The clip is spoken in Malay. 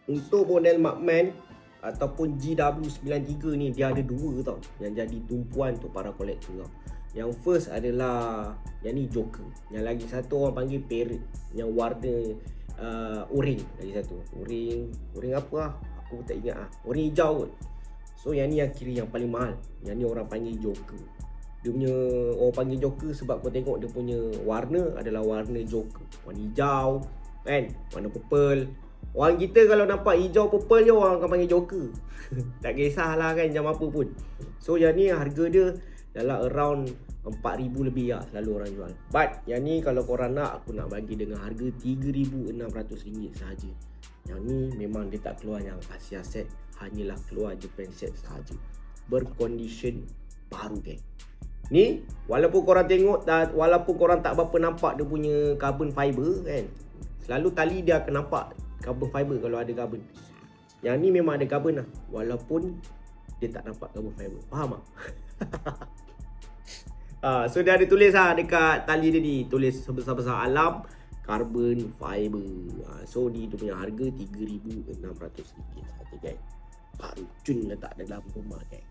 Untuk model Markman ataupun GW93 ni, dia ada dua tau yang jadi tumpuan untuk para kolektor tau. Yang first adalah yang ni Joker, yang lagi satu orang panggil Parrot, yang warna oren. Lagi satu oren apa lah, aku tak ingat lah, oren hijau kot. So yang ni yang kiri yang paling mahal. Yang ni orang panggil Joker. Dia punya orang panggil Joker sebab kau tengok dia punya warna adalah warna Joker, warna hijau kan, warna purple. Orang kita kalau nampak hijau purple je orang akan panggil Joker. Tak kisahlah kan jam apa pun. So yang ni harga dia dalam around 4,000 lebih lah selalu orang jual. But yang ni kalau korang nak, aku nak bagi dengan harga RM3,600 sahaja. Yang ni memang dia tak keluar yang Asia set, hanyalah keluar Japan set sahaja. Berkondisi baru geng. Ni walaupun korang tengok, walaupun korang tak berapa nampak dia punya carbon fiber kan, selalu tali dia akan nampak carbon fiber kalau ada carbon. Yang ni memang ada carbon lah, walaupun dia tak nampak carbon fiber. Faham tak? So dia ada tulis lah dekat tali dia ni, tulis sebesar-besar alam carbon fiber. So ni dia punya harga RM3,600 sahaja guys. Baru cun letak dalam rumah guys.